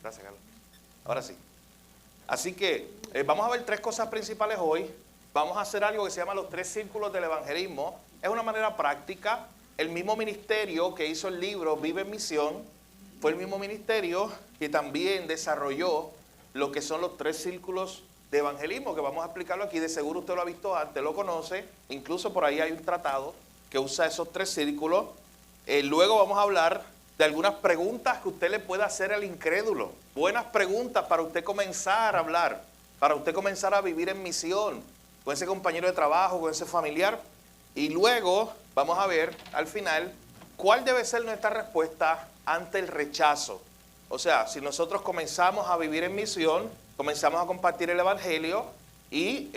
Gracias, Carlos. Ahora sí. Así que vamos a ver 3 cosas principales hoy. Vamos a hacer algo que se llama los 3 círculos del evangelismo. Es una manera práctica. El mismo ministerio que hizo el libro Vive en Misión fue el mismo ministerio que también desarrolló lo que son los 3 círculos de evangelismo, que vamos a explicarlo aquí. De seguro usted lo ha visto antes, lo conoce. Incluso por ahí hay un tratado que usa esos 3 círculos. Luego vamos a hablar de algunas preguntas que usted le puede hacer al incrédulo. Buenas preguntas para usted comenzar a hablar, para usted comenzar a vivir en misión, con ese compañero de trabajo, con ese familiar. Y luego vamos a ver al final cuál debe ser nuestra respuesta ante el rechazo. O sea, si nosotros comenzamos a vivir en misión, comenzamos a compartir el evangelio y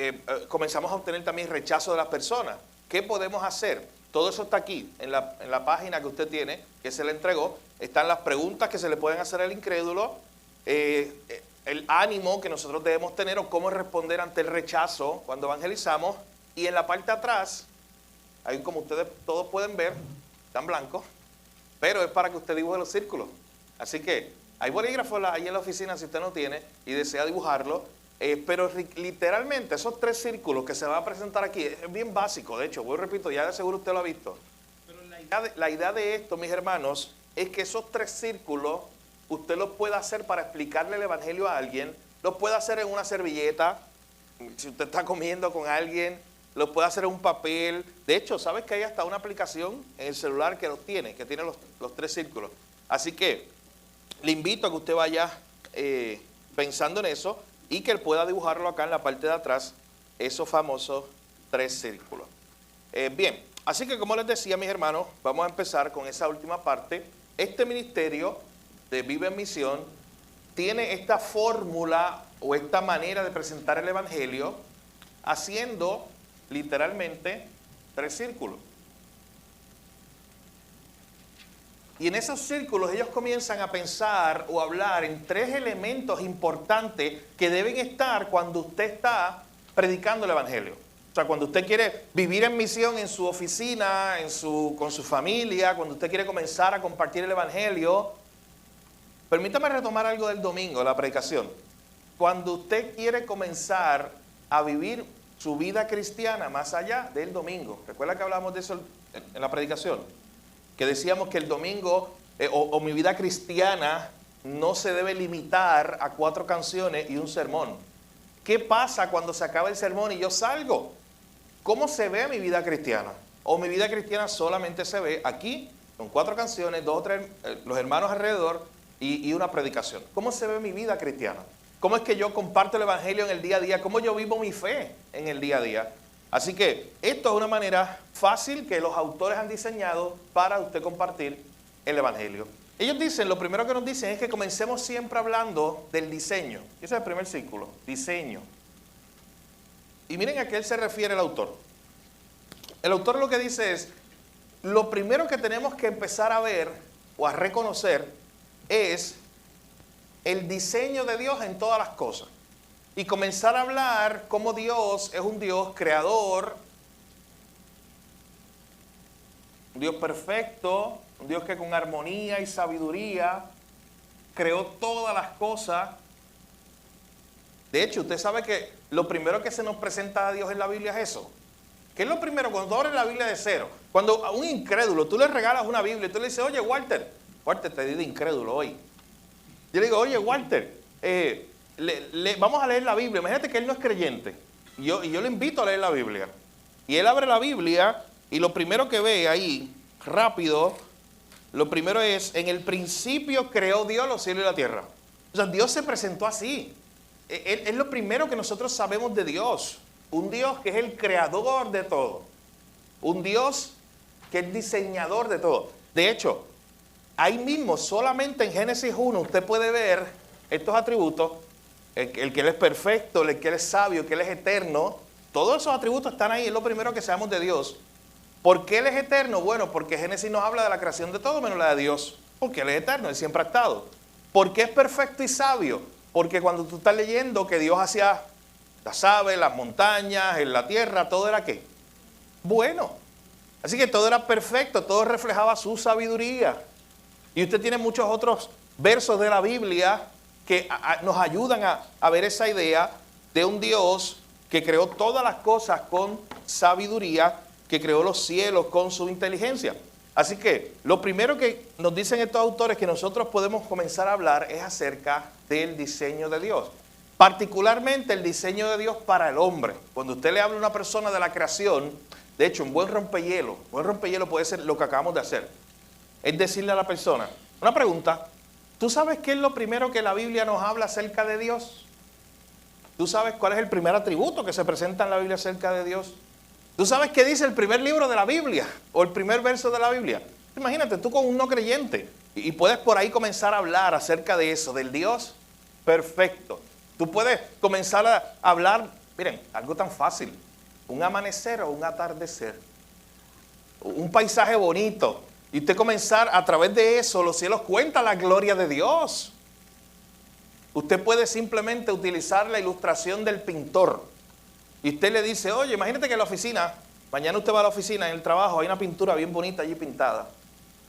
comenzamos a obtener también rechazo de las personas, ¿qué podemos hacer? Todo eso está aquí, en la página que usted tiene, que se le entregó. Están las preguntas que se le pueden hacer al incrédulo, el ánimo que nosotros debemos tener o cómo responder ante el rechazo cuando evangelizamos. Y en la parte de atrás, ahí como ustedes todos pueden ver, están blancos, pero es para que usted dibuje los círculos. Así que hay bolígrafos ahí en la oficina si usted no tiene y desea dibujarlo. Pero literalmente esos 3 círculos que se van a presentar aquí es bien básico. De hecho, repito, ya de seguro usted lo ha visto. Pero la idea de esto, mis hermanos, es que esos 3 círculos usted los pueda hacer para explicarle el evangelio a alguien. Los puede hacer en una servilleta, si usted está comiendo con alguien, los puede hacer en un papel. De hecho, ¿sabes que hay hasta una aplicación en el celular que tiene los 3 círculos? Así que le invito a que usted vaya pensando en eso y que él pueda dibujarlo acá en la parte de atrás, esos famosos 3 círculos. Bien, así que como les decía, mis hermanos, vamos a empezar con esa última parte. Este ministerio de Vive en Misión tiene esta fórmula o esta manera de presentar el evangelio haciendo literalmente 3 círculos. Y en esos círculos ellos comienzan a pensar o hablar en 3 elementos importantes que deben estar cuando usted está predicando el evangelio. O sea, cuando usted quiere vivir en misión en su oficina, con su familia, cuando usted quiere comenzar a compartir el evangelio. Permítame retomar algo del domingo, la predicación. Cuando usted quiere comenzar a vivir su vida cristiana más allá del domingo. ¿Recuerda que hablamos de eso en la predicación? Que decíamos que el domingo o mi vida cristiana no se debe limitar a 4 canciones y un sermón. ¿Qué pasa cuando se acaba el sermón y yo salgo? ¿Cómo se ve mi vida cristiana? O mi vida cristiana solamente se ve aquí, con 4 canciones, 2 o 3, los hermanos alrededor y una predicación. ¿Cómo se ve mi vida cristiana? ¿Cómo es que yo comparto el evangelio en el día a día? ¿Cómo yo vivo mi fe en el día a día? Así que esto es una manera fácil que los autores han diseñado para usted compartir el evangelio. Ellos dicen, lo primero que nos dicen es que comencemos siempre hablando del diseño. Ese es el primer círculo, diseño. Y miren a qué él se refiere el autor. El autor lo que dice es, lo primero que tenemos que empezar a ver o a reconocer es el diseño de Dios en todas las cosas. Y comenzar a hablar cómo Dios es un Dios creador, un Dios perfecto, un Dios que con armonía y sabiduría creó todas las cosas. De hecho, usted sabe que lo primero que se nos presenta a Dios en la Biblia es eso. ¿Qué es lo primero? Cuando abres la Biblia de cero, cuando a un incrédulo tú le regalas una Biblia y tú le dices, oye, Walter, te di de incrédulo hoy. Yo le digo, oye, Walter, vamos a leer la Biblia. Imagínate que él no es creyente. Y yo le invito a leer la Biblia. Y él abre la Biblia y lo primero que ve ahí, rápido, lo primero es, en el principio creó Dios los cielos y la tierra. O sea, Dios se presentó así. Es lo primero que nosotros sabemos de Dios. Un Dios que es el creador de todo. Un Dios que es diseñador de todo. De hecho, ahí mismo, solamente en Génesis 1, usted puede ver estos atributos. El que Él es perfecto, el que Él es sabio, que Él es eterno. Todos esos atributos están ahí, es lo primero que sabemos de Dios. ¿Por qué Él es eterno? Bueno, porque Génesis nos habla de la creación de todo menos la de Dios. Porque Él es eterno, Él siempre ha estado. ¿Por qué es perfecto y sabio? Porque cuando tú estás leyendo que Dios hacía las aves, las montañas, en la tierra, todo era ¿qué? Bueno. Así que todo era perfecto, todo reflejaba su sabiduría. Y usted tiene muchos otros versos de la Biblia que nos ayudan a ver esa idea de un Dios que creó todas las cosas con sabiduría, que creó los cielos con su inteligencia. Así que lo primero que nos dicen estos autores que nosotros podemos comenzar a hablar es acerca del diseño de Dios. Particularmente el diseño de Dios para el hombre. Cuando usted le habla a una persona de la creación, de hecho un buen rompehielo puede ser lo que acabamos de hacer. Es decirle a la persona, una pregunta, ¿tú sabes qué es lo primero que la Biblia nos habla acerca de Dios? ¿Tú sabes cuál es el primer atributo que se presenta en la Biblia acerca de Dios? ¿Tú sabes qué dice el primer libro de la Biblia? O el primer verso de la Biblia. Imagínate, tú con un no creyente. Y puedes por ahí comenzar a hablar acerca de eso, del Dios perfecto. Tú puedes comenzar a hablar, miren, algo tan fácil. Un amanecer o un atardecer. Un paisaje bonito. Y usted comenzar a través de eso, los cielos cuentan la gloria de Dios. Usted puede simplemente utilizar la ilustración del pintor. Y usted le dice, oye, imagínate que en la oficina, mañana usted va a la oficina, en el trabajo, hay una pintura bien bonita allí pintada.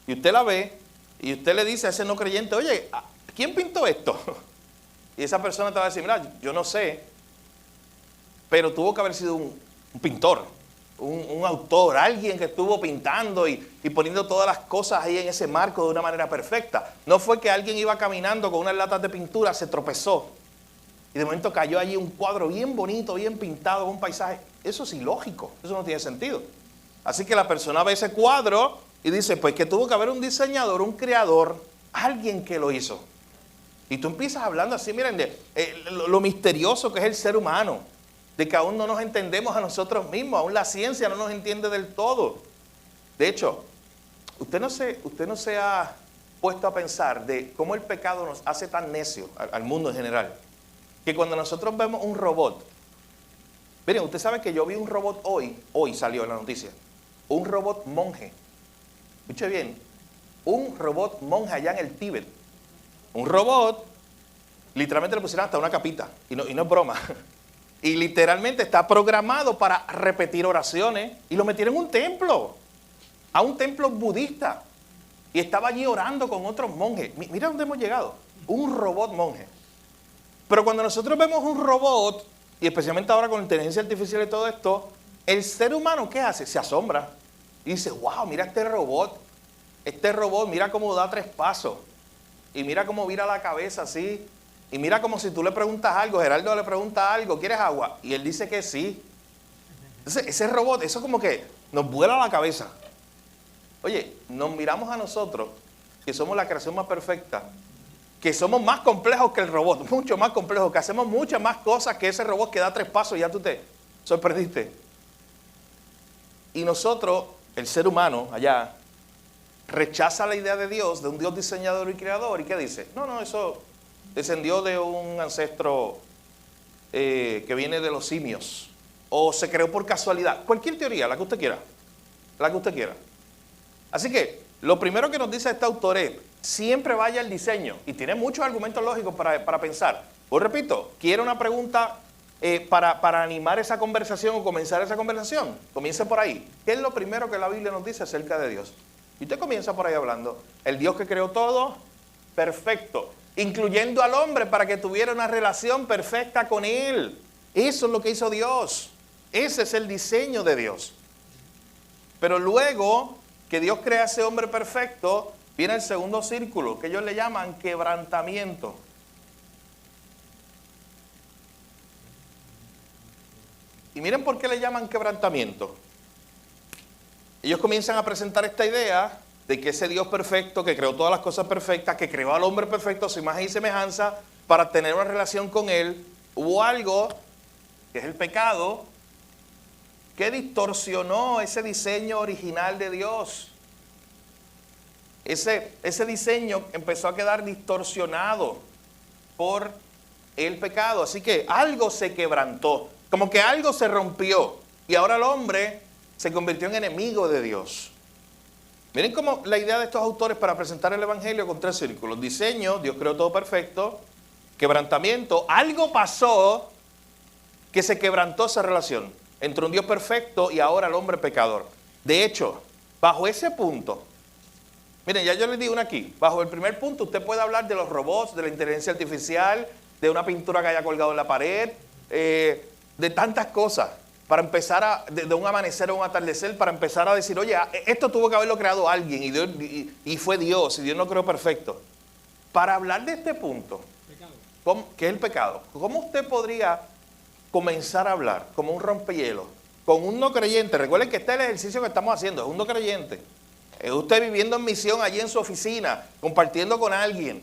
Y usted la ve, y usted le dice a ese no creyente, oye, ¿quién pintó esto? Y esa persona te va a decir, mira, yo no sé, pero tuvo que haber sido un pintor, un autor, alguien que estuvo pintando y poniendo todas las cosas ahí en ese marco de una manera perfecta. No fue que alguien iba caminando con unas latas de pintura, se tropezó y de momento cayó allí un cuadro bien bonito, bien pintado, un paisaje. Eso es ilógico, eso no tiene sentido. Así que la persona ve ese cuadro y dice, pues que tuvo que haber un diseñador, un creador, alguien que lo hizo. Y tú empiezas hablando así, miren, de lo misterioso que es el ser humano, de que aún no nos entendemos a nosotros mismos, aún la ciencia no nos entiende del todo. De hecho, usted no se ha puesto a pensar de cómo el pecado nos hace tan necios al mundo en general, que cuando nosotros vemos un robot, miren, usted sabe que yo vi un robot hoy salió en la noticia, un robot monje, escuche bien, un robot monje allá en el Tíbet, un robot, literalmente le pusieron hasta una capita, y no es broma, y literalmente está programado para repetir oraciones, y lo metieron en un templo, a un templo budista, y estaba allí orando con otros monjes. Mira dónde hemos llegado, un robot monje. Pero cuando nosotros vemos un robot, y especialmente ahora con la inteligencia artificial y todo esto, el ser humano, ¿qué hace? Se asombra, y dice, wow, mira este robot, mira cómo da 3 pasos, y mira cómo vira la cabeza así, y mira como si tú le preguntas algo, Gerardo le pregunta algo, ¿quieres agua? Y él dice que sí. Entonces, ese robot, eso como que nos vuela la cabeza. Oye, nos miramos a nosotros, que somos la creación más perfecta, que somos más complejos que el robot, mucho más complejos, que hacemos muchas más cosas que ese robot que da 3 pasos y ya tú te sorprendiste. Y nosotros, el ser humano allá, rechaza la idea de Dios, de un Dios diseñador y creador, ¿y qué dice? No, eso descendió de un ancestro que viene de los simios, o se creó por casualidad. Cualquier teoría, la que usted quiera, Así que, lo primero que nos dice este autor es, siempre vaya al diseño, y tiene muchos argumentos lógicos para pensar. Pues repito, quiere una pregunta para animar esa conversación o comenzar esa conversación. Comience por ahí. ¿Qué es lo primero que la Biblia nos dice acerca de Dios? Y usted comienza por ahí hablando. El Dios que creó todo, perfecto, incluyendo al hombre para que tuviera una relación perfecta con él. Eso es lo que hizo Dios. Ese es el diseño de Dios. Pero luego que Dios crea a ese hombre perfecto, viene el segundo círculo, que ellos le llaman quebrantamiento. Y miren por qué le llaman quebrantamiento. Ellos comienzan a presentar esta idea de que ese Dios perfecto, que creó todas las cosas perfectas, que creó al hombre perfecto a su imagen y semejanza, para tener una relación con él, hubo algo, que es el pecado, que distorsionó ese diseño original de Dios. Ese diseño empezó a quedar distorsionado por el pecado. Así que algo se quebrantó, como que algo se rompió. Y ahora el hombre se convirtió en enemigo de Dios. Miren cómo la idea de estos autores para presentar el Evangelio con 3 círculos. Diseño, Dios creó todo perfecto. Quebrantamiento, algo pasó que se quebrantó esa relación entre un Dios perfecto y ahora el hombre pecador. De hecho, bajo ese punto, Miren, ya yo les di una aquí. Bajo el primer punto, usted puede hablar de los robots, de la inteligencia artificial, de una pintura que haya colgado en la pared, de tantas cosas. Para empezar de un amanecer o un atardecer, para empezar a decir, oye, esto tuvo que haberlo creado alguien y fue Dios, y Dios lo creó perfecto. Para hablar de este punto, ¿qué es el pecado? ¿Cómo usted podría comenzar a hablar como un rompehielos con un no creyente? Recuerden que este es el ejercicio que estamos haciendo, es un no creyente. Es usted viviendo en misión allí en su oficina, compartiendo con alguien,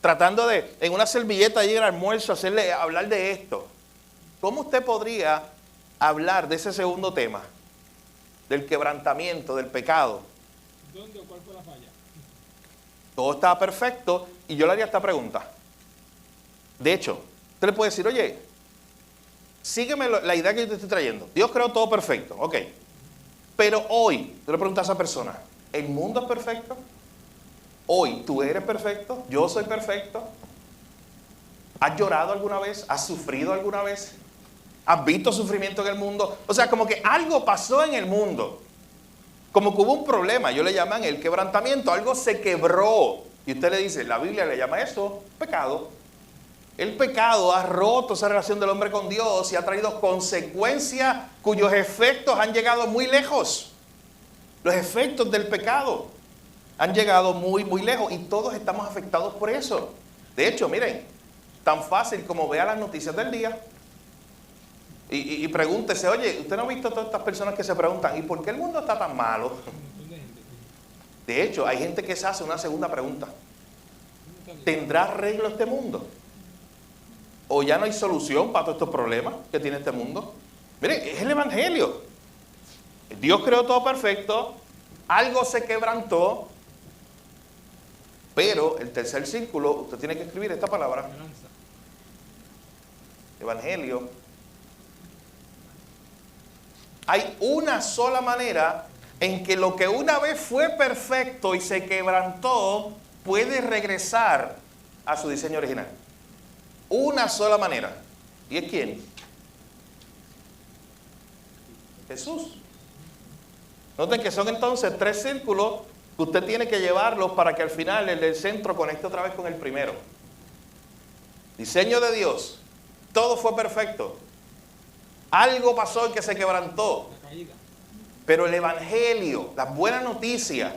tratando de, en una servilleta allí en el almuerzo, hablar de esto. ¿Cómo usted podría hablar de ese segundo tema, del quebrantamiento, del pecado? ¿Dónde o cuál fue la falla? Todo estaba perfecto y yo le haría esta pregunta. De hecho, usted le puede decir, oye, sígueme la idea que yo te estoy trayendo. Dios creó todo perfecto, ok. Pero hoy, tú le preguntas a esa persona, ¿el mundo es perfecto? Hoy, ¿tú eres perfecto? ¿Yo soy perfecto? ¿Has llorado alguna vez? ¿Has sufrido alguna vez? ¿Has visto sufrimiento en el mundo? O sea, como que algo pasó en el mundo. Como que hubo un problema, ellos le llaman el quebrantamiento, algo se quebró. Y usted le dice, la Biblia le llama eso pecado. El pecado ha roto esa relación del hombre con Dios y ha traído consecuencias cuyos efectos han llegado muy lejos. Los efectos del pecado han llegado muy, muy lejos y todos estamos afectados por eso. De hecho, miren, tan fácil como vea las noticias del día y pregúntese, oye, ¿usted no ha visto a todas estas personas que se preguntan, ¿y por qué el mundo está tan malo? De hecho, hay gente que se hace una segunda pregunta. ¿Tendrá arreglo este mundo? ¿O ya no hay solución para todos estos problemas que tiene este mundo? Miren, es el Evangelio. Dios creó todo perfecto, algo se quebrantó, pero el tercer círculo, usted tiene que escribir esta palabra. Evangelio. Hay una sola manera en que lo que una vez fue perfecto y se quebrantó puede regresar a su diseño original. Una sola manera. ¿Y es quién? Jesús. Noten que son entonces 3 círculos que usted tiene que llevarlos para que al final el del centro conecte otra vez con el primero. Diseño de Dios. Todo fue perfecto. Algo pasó en que se quebrantó. Pero el Evangelio, las buenas noticias.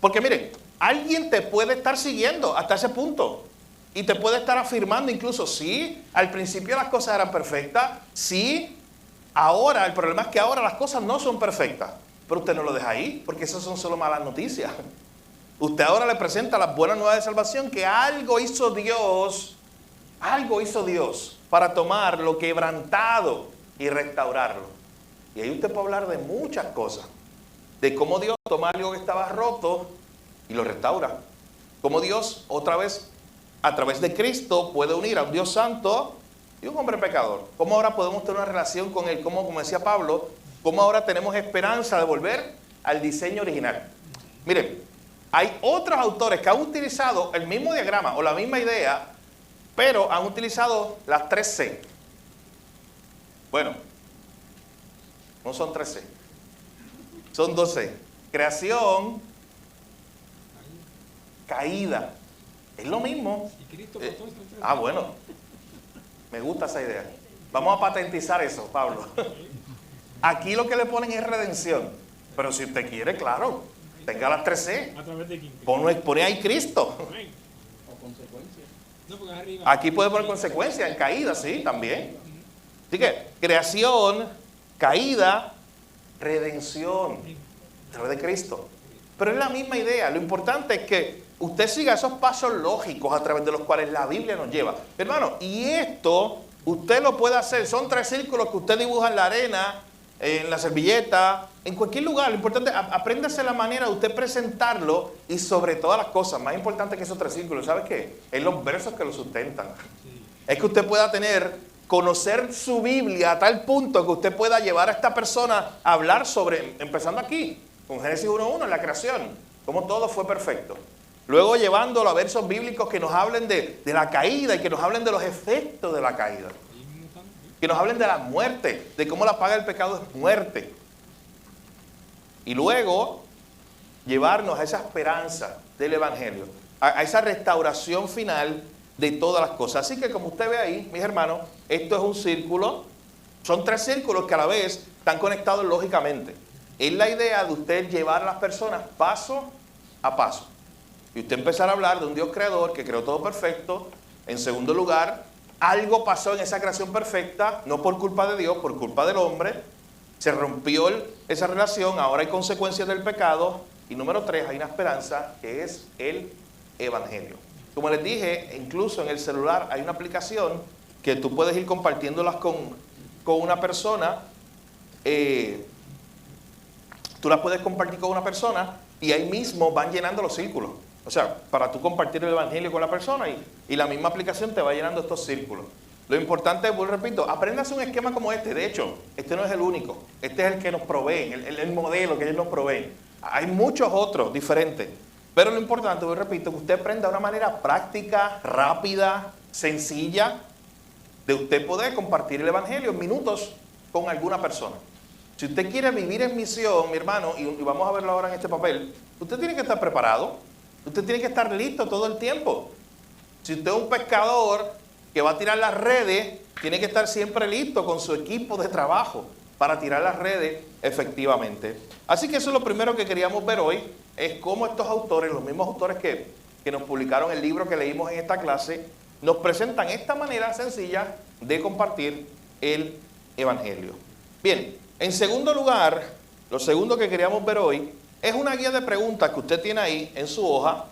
Porque miren, alguien te puede estar siguiendo hasta ese punto. Y te puede estar afirmando incluso, sí, al principio las cosas eran perfectas. Sí, ahora, el problema es que ahora las cosas no son perfectas. Pero usted no lo deja ahí, porque esas son solo malas noticias. Usted ahora le presenta las buenas nuevas de salvación, que algo hizo Dios para tomar lo quebrantado y restaurarlo. Y ahí usted puede hablar de muchas cosas. De cómo Dios toma algo que estaba roto y lo restaura. Cómo Dios, otra vez, a través de Cristo, puede unir a un Dios santo y un hombre pecador. Cómo ahora podemos tener una relación con Él. Como decía Pablo, cómo ahora tenemos esperanza de volver al diseño original. Miren, hay otros autores que han utilizado el mismo diagrama o la misma idea, pero han utilizado las 3C. Bueno, no son 3C, son 2C. Creación, caída. Es lo mismo. Bueno, me gusta esa idea. Vamos a patentizar eso, Pablo. Aquí lo que le ponen es redención. Pero si usted quiere, claro, tenga las 3C. ¿A través de quién? Pone ahí Cristo. O consecuencias. No, porque arriba. Aquí puede poner consecuencias, en caída, sí, también. Así que, creación, caída, redención. A través de Cristo. Pero es la misma idea. Lo importante es que usted siga esos pasos lógicos a través de los cuales la Biblia nos lleva. Hermano, y esto usted lo puede hacer. Son 3 círculos que usted dibuja en la arena, en la servilleta, en cualquier lugar. Lo importante es apréndase la manera de usted presentarlo y sobre todas las cosas, más importante que esos 3 círculos, ¿sabe qué? Es los versos que lo sustentan. Sí. Es que usted pueda conocer su Biblia a tal punto que usted pueda llevar a esta persona a hablar sobre, empezando aquí, con Génesis 1.1, en la creación, cómo todo fue perfecto. Luego llevándolo a versos bíblicos que nos hablen de la caída y que nos hablen de los efectos de la caída. Que nos hablen de la muerte, de cómo la paga del pecado es muerte. Y luego llevarnos a esa esperanza del Evangelio, a esa restauración final de todas las cosas. Así que como usted ve ahí, mis hermanos, esto es un círculo, son 3 círculos que a la vez están conectados lógicamente. Es la idea de usted llevar a las personas paso a paso. Y usted empezar a hablar de un Dios creador que creó todo perfecto. En segundo lugar, algo pasó en esa creación perfecta, no por culpa de Dios, por culpa del hombre. Se rompió esa relación, ahora hay consecuencias del pecado. Y número 3, hay una esperanza que es el Evangelio. Como les dije, incluso en el celular hay una aplicación que tú puedes ir compartiéndolas con una persona. Tú las puedes compartir con una persona y ahí mismo van llenando los círculos. O sea, para tú compartir el Evangelio con la persona y la misma aplicación te va llenando estos círculos. Lo importante, pues repito, apréndase un esquema como este. De hecho, este no es el único. Este es el que nos proveen, el modelo que ellos nos proveen. Hay muchos otros diferentes. Pero lo importante, pues repito, que usted aprenda de una manera práctica, rápida, sencilla, de usted poder compartir el Evangelio en minutos con alguna persona. Si usted quiere vivir en misión, mi hermano, y vamos a verlo ahora en este papel, usted tiene que estar preparado. Usted tiene que estar listo todo el tiempo. Si usted es un pescador que va a tirar las redes, tiene que estar siempre listo con su equipo de trabajo para tirar las redes efectivamente. Así que eso es lo primero que queríamos ver hoy, es cómo estos autores, los mismos autores que nos publicaron el libro que leímos en esta clase, nos presentan esta manera sencilla de compartir el Evangelio. Bien, en segundo lugar, lo segundo que queríamos ver hoy es una guía de preguntas que usted tiene ahí en su hoja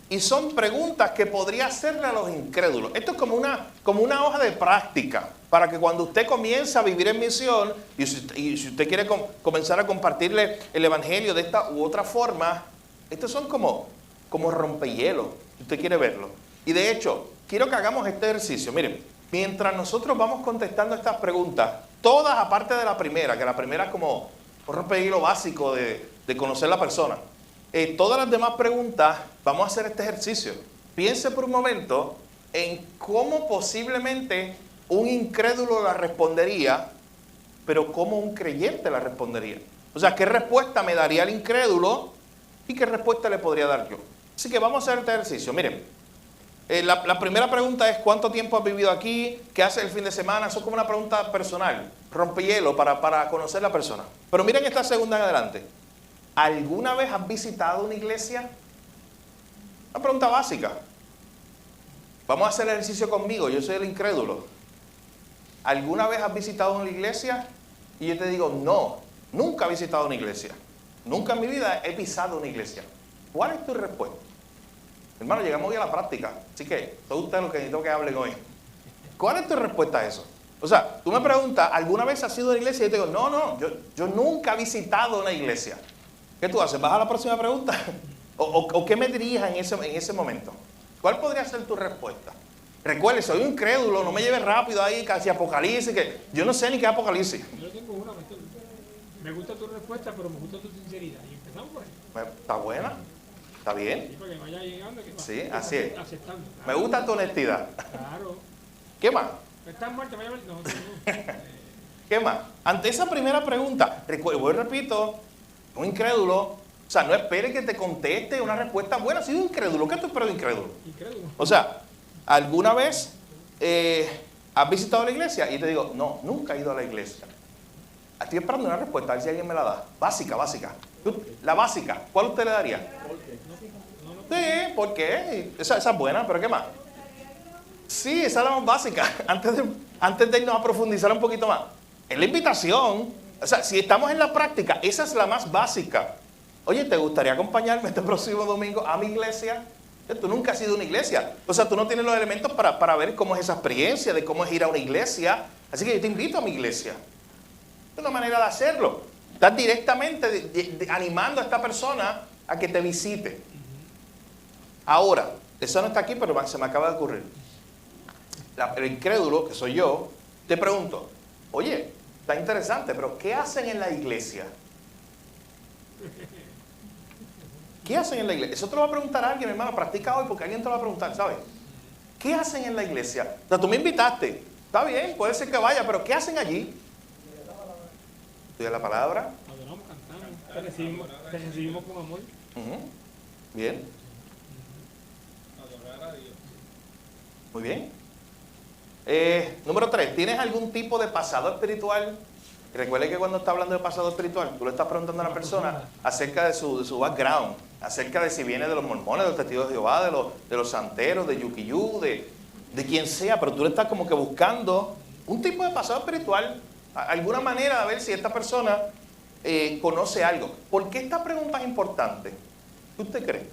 y son preguntas que podría hacerle a los incrédulos. Esto es como una hoja de práctica para que cuando usted comience a vivir en misión y si usted quiere comenzar a compartirle el Evangelio de esta u otra forma, estos son como rompehielos, si usted quiere verlo. Y de hecho, quiero que hagamos este ejercicio. Miren, mientras nosotros vamos contestando estas preguntas, todas aparte de la primera, que la primera es como un rompehielo básico de conocer la persona. Todas las demás preguntas, vamos a hacer este ejercicio. Piense por un momento en cómo posiblemente un incrédulo la respondería, pero cómo un creyente la respondería. O sea, ¿qué respuesta me daría el incrédulo y qué respuesta le podría dar yo? Así que vamos a hacer este ejercicio. Miren, la primera pregunta es ¿cuánto tiempo has vivido aquí? ¿Qué haces el fin de semana? Eso es como una pregunta personal, rompehielo para conocer la persona. Pero miren esta segunda en adelante. ¿Alguna vez has visitado una iglesia? Una pregunta básica. Vamos a hacer el ejercicio conmigo, yo soy el incrédulo. ¿Alguna vez has visitado una iglesia? Y yo te digo, no, nunca he visitado una iglesia. Nunca en mi vida he pisado una iglesia. ¿Cuál es tu respuesta? Hermano, llegamos hoy a la práctica, así que todos ustedes los que necesito que hablen hoy. ¿Cuál es tu respuesta a eso? O sea, tú me preguntas, ¿alguna vez has ido a una iglesia? Y yo te digo, no, yo nunca he visitado una iglesia. ¿Qué tú haces? ¿Vas a la próxima pregunta? ¿O qué me dirías en ese momento? ¿Cuál podría ser tu respuesta? Recuerde, soy un incrédulo, no me lleves rápido ahí casi Apocalipsis, que yo no sé ni qué es Apocalipsis. Yo tengo una, me gusta tu respuesta, pero me gusta tu sinceridad. Y empezamos por ahí. ¿Está buena? ¿Está bien? Sí, para que vaya llegando. Sí, así es. Aceptando. Me gusta tu honestidad. Claro. ¿Qué más? ¿Estás muerto? Vaya a ver. No. ¿Qué más? Ante esa primera pregunta, repito, un incrédulo, o sea, no espere que te conteste una respuesta buena. Si es un incrédulo, ¿qué tú esperas de incrédulo? Incrédulo. O sea, ¿alguna vez has visitado la iglesia? Y te digo, no, nunca he ido a la iglesia. Estoy esperando una respuesta, a ver si alguien me la da. Básica. La básica, ¿cuál usted le daría? ¿Por qué? Sí, ¿por qué? Esa es buena, pero ¿qué más? Sí, esa es la más básica. Antes de irnos a profundizar un poquito más. Es la invitación. O sea, si estamos en la práctica, esa es la más básica. Oye, ¿te gustaría acompañarme este próximo domingo a mi iglesia? Tú nunca has ido a una iglesia. O sea, tú no tienes los elementos para ver cómo es esa experiencia, de cómo es ir a una iglesia. Así que yo te invito a mi iglesia. Es una manera de hacerlo. Estás directamente animando a esta persona a que te visite. Ahora, eso no está aquí, pero se me acaba de ocurrir. El incrédulo, que soy yo, te pregunto, oye, está interesante, pero ¿qué hacen en la iglesia? ¿Qué hacen en la iglesia? Eso te lo va a preguntar alguien, hermano. Practica hoy porque alguien te lo va a preguntar, ¿sabes? ¿Qué hacen en la iglesia? O sea, tú me invitaste. Está bien, puede ser que vaya, pero ¿qué hacen allí? Estudia la palabra. Adoramos, cantamos, te recibimos con amor. Bien. Adorar a Dios. Muy bien. Número 3, ¿tienes algún tipo de pasado espiritual? Recuerde que cuando está hablando de pasado espiritual, tú le estás preguntando a la persona acerca de su background, acerca de si viene de los mormones, de los testigos de Jehová, de los santeros, de Yukiyu, de quien sea, pero tú le estás como que buscando un tipo de pasado espiritual, alguna manera de ver si esta persona conoce algo. ¿Por qué esta pregunta es importante? ¿Qué usted cree?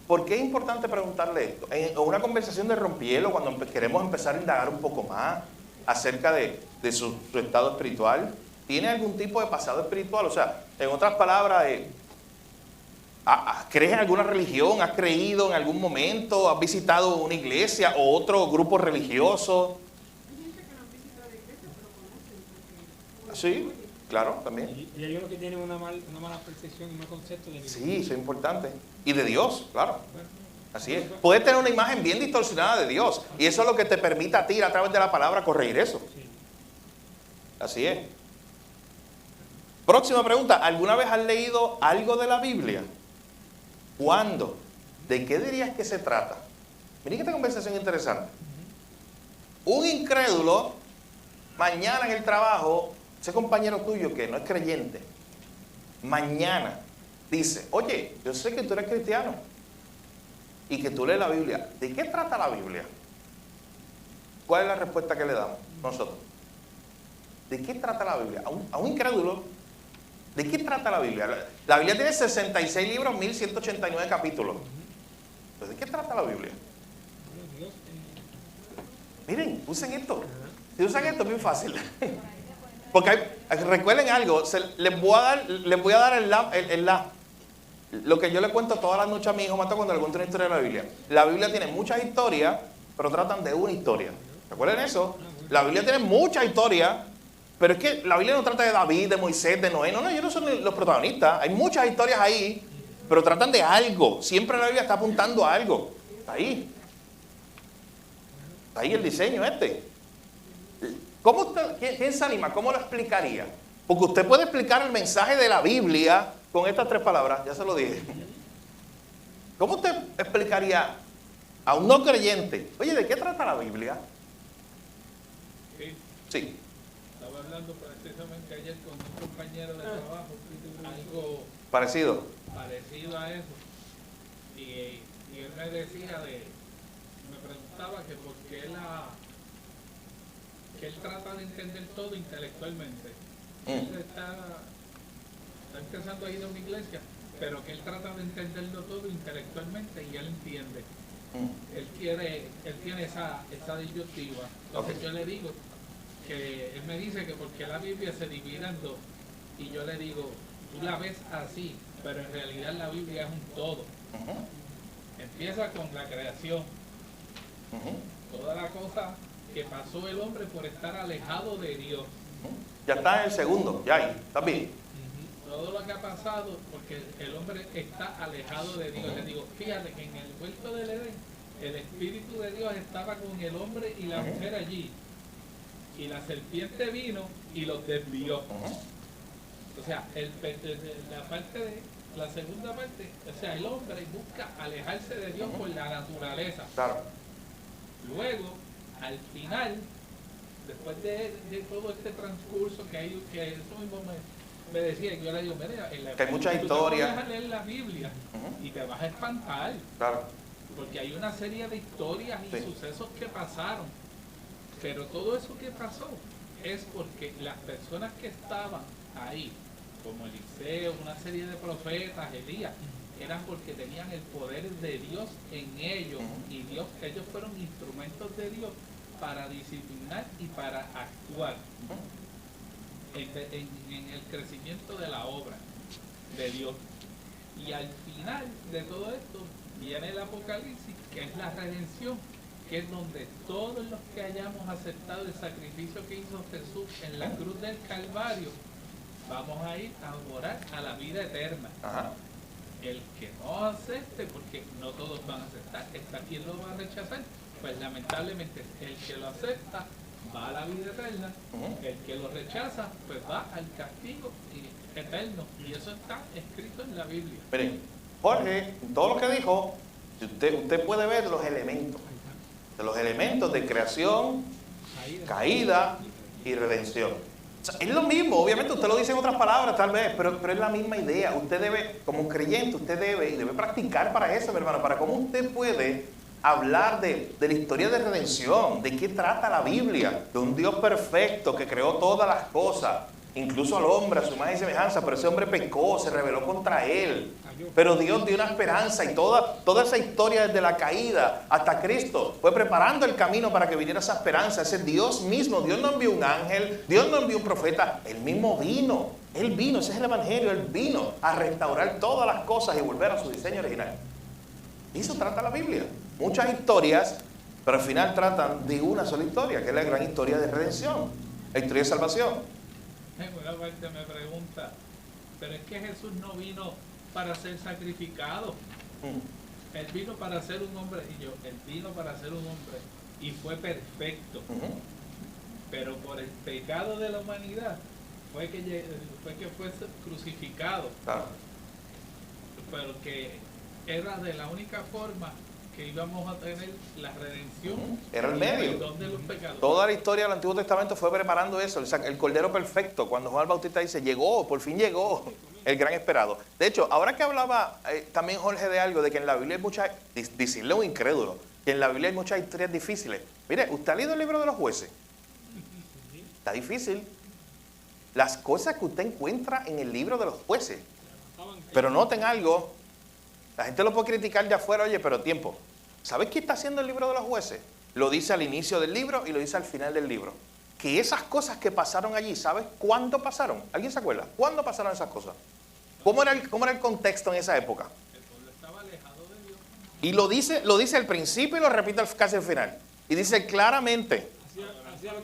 ¿Por qué es importante preguntarle esto? En una conversación de rompielo, cuando queremos empezar a indagar un poco más acerca de su estado espiritual, ¿tiene algún tipo de pasado espiritual? O sea, en otras palabras, ¿crees en alguna religión? ¿Has creído en algún momento? ¿Has visitado una iglesia o otro grupo religioso? Hay gente que no han visitado la iglesia, pero conocen. Sí, claro, también. Y hay uno que tiene una mala percepción y un mal concepto de Dios. Sí, eso es importante. Y de Dios, claro. Bueno, Así es. Puedes tener una imagen bien distorsionada de Dios. Y eso es lo que te permite a ti, a través de la palabra, corregir eso. sí. Así es. Próxima pregunta. ¿Alguna vez has leído algo de la Biblia? ¿Cuándo? ¿De qué dirías que se trata? Miren esta conversación interesante. Un incrédulo, mañana en el trabajo, ese compañero tuyo que no es creyente, mañana dice, oye, yo sé que tú eres cristiano y que tú lees la Biblia. ¿De qué trata la Biblia? ¿Cuál es la respuesta que le damos nosotros? ¿De qué trata la Biblia? A un incrédulo, ¿de qué trata la Biblia? La Biblia tiene 66 libros, 1189 capítulos. ¿De qué trata la Biblia? Bueno, Dios, Miren, usen esto. Si usan esto es muy fácil. Porque recuerden algo, les voy a dar lo que yo le cuento todas las noches a mi hijo Mateo cuando le cuento una historia de la Biblia. La Biblia tiene muchas historias, pero tratan de una historia. ¿Recuerden eso? La Biblia tiene muchas historias, pero es que la Biblia no trata de David, de Moisés, de Noé. No, ellos no son los protagonistas. Hay muchas historias ahí, pero tratan de algo. Siempre la Biblia está apuntando a algo. Está ahí. Está ahí el diseño este. ¿Quién se anima? ¿Cómo lo explicaría? Porque usted puede explicar el mensaje de la Biblia con estas 3 palabras, ya se lo dije. ¿Cómo usted explicaría a un no creyente? Oye, ¿de qué trata la Biblia? Sí. Estaba hablando precisamente ayer con un compañero de trabajo, algo Parecido. parecido a eso. Y él me decía me preguntaba que por qué que él trata de entender todo intelectualmente. Él está empezando a ir a una iglesia, pero que él trata de entenderlo todo intelectualmente y él entiende. Él tiene esa disyuntiva. Entonces yo le digo que él me dice que porque la Biblia se divide en 2, y yo le digo, tú la ves así, pero en realidad la Biblia es un todo. Empieza con la creación, toda la cosa que pasó el hombre por estar alejado de Dios. Ya está en el segundo, ya ahí, está bien. Todo lo que ha pasado porque el hombre está alejado de Dios. Le digo, fíjate que en el huerto del Edén el Espíritu de Dios estaba con el hombre y la mujer allí, y la serpiente vino y los desvió. O sea, la segunda parte, o sea, el hombre busca alejarse de Dios por la naturaleza. Claro. Luego, al final, después de todo este transcurso que hay, que eso mismo me decía, yo le digo, mira, que hay muchas historias. Tú vas a leer la Biblia y te vas a espantar. Claro. Porque hay una serie de historias y sucesos que pasaron. Pero todo eso que pasó es porque las personas que estaban ahí, como Eliseo, una serie de profetas, Elías, eran porque tenían el poder de Dios en ellos. Y ellos fueron instrumentos de Dios para disciplinar y para actuar en el crecimiento de la obra de Dios. Y al final de todo esto viene el Apocalipsis, que es la redención, que es donde todos los que hayamos aceptado el sacrificio que hizo Jesús en la cruz del Calvario, vamos a ir a adorar a la vida eterna. El que no acepte, porque no todos van a aceptar, está quien lo va a rechazar, pues lamentablemente el que lo acepta va a la vida eterna, el que lo rechaza pues va al castigo eterno, y eso está escrito en la Biblia. Miren, Jorge, todo lo que dijo, usted puede ver los elementos. De los elementos de creación, caída y redención. O sea, es lo mismo, obviamente usted lo dice en otras palabras tal vez, pero es la misma idea. Usted debe, como creyente, usted debe practicar para eso, mi hermano, para cómo usted puede hablar de la historia de redención, de qué trata la Biblia, de un Dios perfecto que creó todas las cosas, incluso al hombre, a su imagen y semejanza, pero ese hombre pecó, se rebeló contra él. Pero Dios dio una esperanza y toda esa historia desde la caída hasta Cristo fue preparando el camino para que viniera esa esperanza. Ese Dios mismo, Dios no envió un ángel, Dios no envió un profeta, Él mismo vino. Él vino, ese es el Evangelio, Él vino a restaurar todas las cosas y volver a su diseño original. Y eso trata la Biblia. Muchas historias, pero al final tratan de una sola historia, que es la gran historia de redención, la historia de salvación. Una parte me pregunta, pero es que Jesús no vino para ser sacrificado. Él vino para ser un hombre, él vino para ser un hombre y fue perfecto. Pero por el pecado de la humanidad fue que fue crucificado. Claro. Pero que era de la única forma que íbamos a tener la redención. Era el medio. El perdón de los pecados. Toda la historia del Antiguo Testamento fue preparando eso, el Cordero Perfecto. Cuando Juan el Bautista dice, llegó, por fin llegó, el gran esperado. De hecho, ahora que hablaba también Jorge de algo, de que en la Biblia hay muchas, decirle a un incrédulo, que en la Biblia hay muchas historias difíciles. Mire, ¿usted ha leído el libro de los jueces? Está difícil. Las cosas que usted encuentra en el libro de los jueces. Pero noten algo, la gente lo puede criticar de afuera, oye, pero tiempo. ¿Sabes qué está haciendo el libro de los jueces? Lo dice al inicio del libro y lo dice al final del libro. Que esas cosas que pasaron allí, ¿sabes cuándo pasaron? ¿Alguien se acuerda? ¿Cuándo pasaron esas cosas? ¿Cómo era el contexto en esa época? El pueblo estaba alejado de Dios. Y lo dice al principio y lo repite casi al final. Y dice claramente,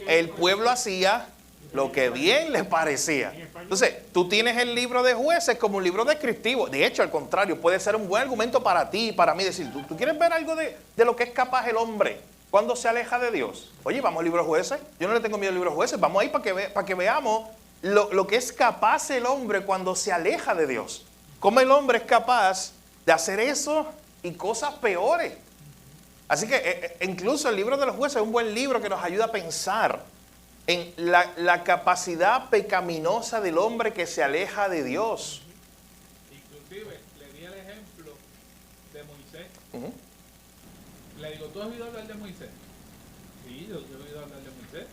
el pueblo hacía lo que bien le parecía. Entonces, tú tienes el libro de jueces como un libro descriptivo. De hecho, al contrario, puede ser un buen argumento para ti y para mí. Decir, ¿tú quieres ver algo de lo que es capaz el hombre cuando se aleja de Dios? Oye, vamos al libro de jueces. Yo no le tengo miedo al libro de jueces. Vamos ahí para que veamos lo que es capaz el hombre cuando se aleja de Dios. Cómo el hombre es capaz de hacer eso y cosas peores. Así que incluso el libro de los jueces es un buen libro que nos ayuda a pensar en la capacidad pecaminosa del hombre que se aleja de Dios. Inclusive, le di el ejemplo de Moisés. Le digo, ¿tú has oído hablar de Moisés? Sí, yo he oído hablar de Moisés.